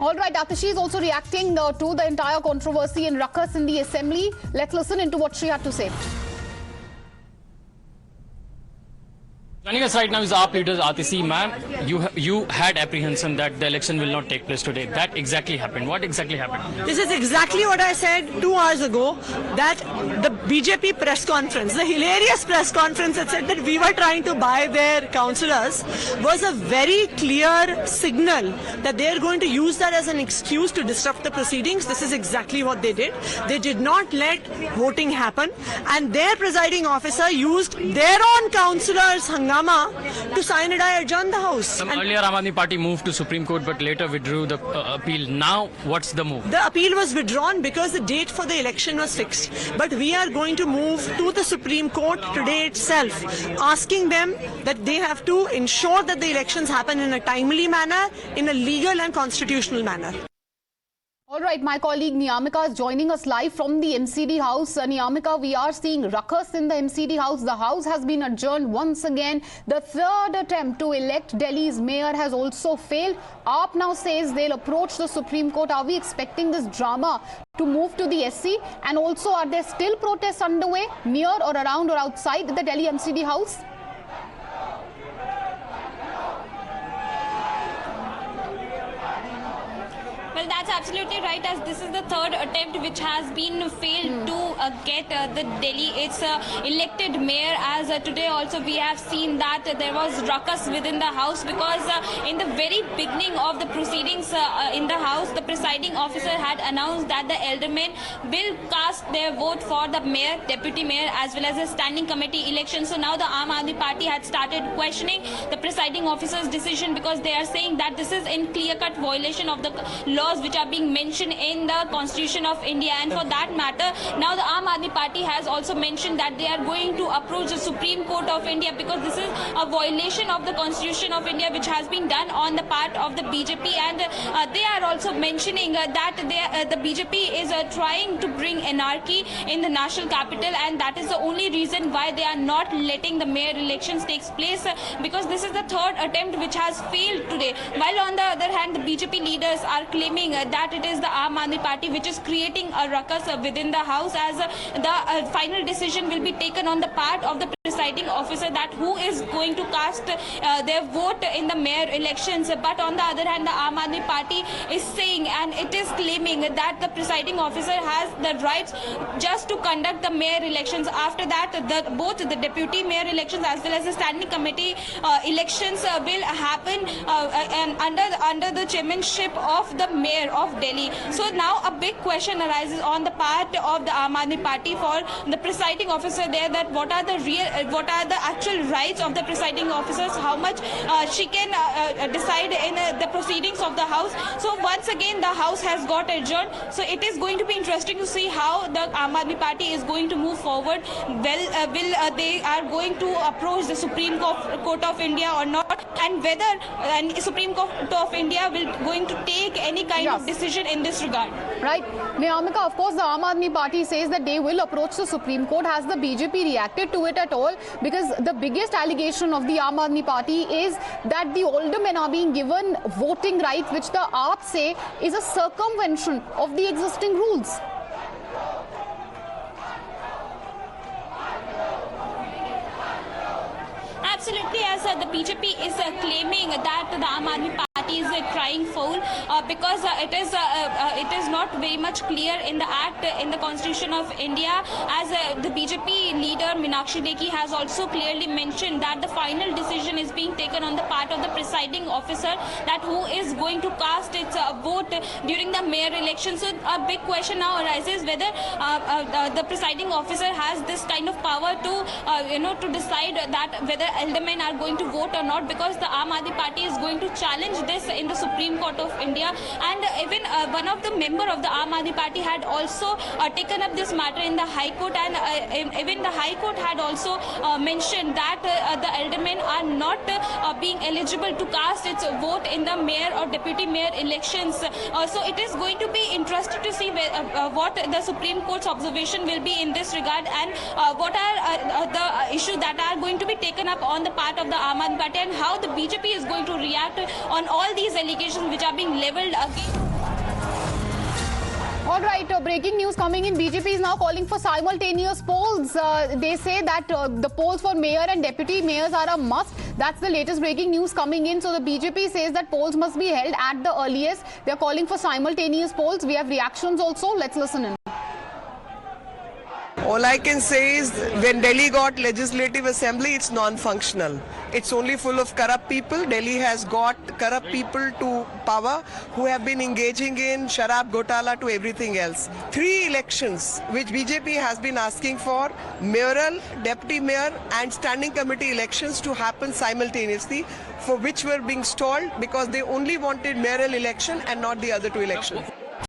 All right, Atashi is also reacting to the entire controversy and ruckus in the assembly. Let's listen into what she had to say. Joining us right now is AAP leader Atisi. Ma'am, you had apprehension that the election will not take place today. That exactly happened. What exactly happened? This is exactly what I said 2 hours ago, that the BJP press conference, the hilarious press conference that said that we were trying to buy their councillors, was a very clear signal that they are going to use that as an excuse to disrupt the proceedings. This is exactly what they did. They did not let voting happen, and their presiding officer used their own councillors' hangama to sign it. I adjourn the house. Earlier, Aam Aadmi Party moved to Supreme Court, but later withdrew the appeal. Now, what's the move? The appeal was withdrawn because the date for the election was fixed. But we are going to move to the Supreme Court today itself, asking them that they have to ensure that the elections happen in a timely manner, in a legal and constitutional manner. All right, my colleague Niyamika is joining us live from the MCD house. Niyamika, we are seeing ruckus in the MCD house. The house has been adjourned once again. The third attempt to elect Delhi's mayor has also failed. AAP now says they'll approach the Supreme Court. Are we expecting this drama to move to the SC? And also, are there still protests underway near or around or outside the Delhi MCD house? Well, that's absolutely right, as this is the third attempt which has been failed to get the Delhi its elected mayor, as today also we have seen that there was ruckus within the house because in the very beginning of the proceedings in the house, the presiding officer had announced that the aldermen will cast their vote for the mayor, deputy mayor as well as a standing committee election. So now the Aam Aadmi Party had started questioning the presiding officer's decision because they are saying that this is in clear-cut violation of the laws which are being mentioned in the Constitution of India. And for that matter, now the Aam Aadmi Party has also mentioned that they are going to approach the Supreme Court of India because this is a violation of the Constitution of India which has been done on the part of the BJP. And they are also mentioning that the BJP is trying to bring anarchy in the national capital, and that is the only reason why they are not letting the mayor elections take place, because this is the third attempt which has failed today. While on the other hand, the BJP leaders are claiming that it is the Aam Aadmi Party which is creating a ruckus within the house, as the final decision will be taken on the part of the presiding officer that who is going to cast their vote in the mayor elections. But on the other hand, the Aam Aadmi Party is saying, and it is claiming, that the presiding officer has the rights just to conduct the mayor elections. After that, both the deputy mayor elections as well as the standing committee elections will happen and under the chairmanship of the mayor of Delhi. So now a big question arises on the part of the Aam Aadmi Party for the presiding officer there, that what are the actual rights of the presiding officers, how much she can decide in the proceedings of the house. So once again the house has got adjourned. So it is going to be interesting to see how the Aam Aadmi Party is going to move forward. Well, will they are going to approach the Supreme Court of India or not, and whether Supreme Court of India will going to take any kind of decision in this regard. Right. Niyamika, of course, the Aam Aadmi Party says that they will approach the Supreme Court. Has the BJP reacted to it at all? Because the biggest allegation of the Aam Aadmi Party is that the aldermen are being given voting rights, which the AAP say is a circumvention of the existing rules. Absolutely, as the BJP is claiming that the Aam Aadmi Party is crying foul because it is not very much clear in the act, in the Constitution of India, as the BJP leader Meenakshi Lekhi has also clearly mentioned that the final decision is being taken on the part of the presiding officer, that who is going to cast its vote during the mayor election. So a big question now arises whether the presiding officer has this kind of power to decide that whether aldermen are going to vote or not, because the Aam Aadmi Party is going to challenge this in the Supreme Court of India. And even one of the member of the Aam Aadmi Party had also taken up this matter in the High Court, and even the High Court had also mentioned that the aldermen are not being eligible to cast its vote in the mayor or deputy mayor elections. So it is going to be interesting to see what the Supreme Court's observation will be in this regard, and what are the issues that are going to be taken up on the part of the Aam Aadmi Party, and how the BJP is going to react on all these allegations which are being levelled against. All right, breaking news coming in. BJP is now calling for simultaneous polls. They say that the polls for mayor and deputy mayors are a must. That's the latest breaking news coming in. So the BJP says that polls must be held at the earliest. They're calling for simultaneous polls. We have reactions also. Let's listen in. All I can say is when Delhi got legislative assembly, it's non-functional. It's only full of corrupt people. Delhi has got corrupt people to power who have been engaging in Sharab Ghotala to everything else. 3 elections which BJP has been asking for, mayoral, deputy mayor and standing committee elections to happen simultaneously, for which were being stalled because they only wanted mayoral election and not the other 2 elections.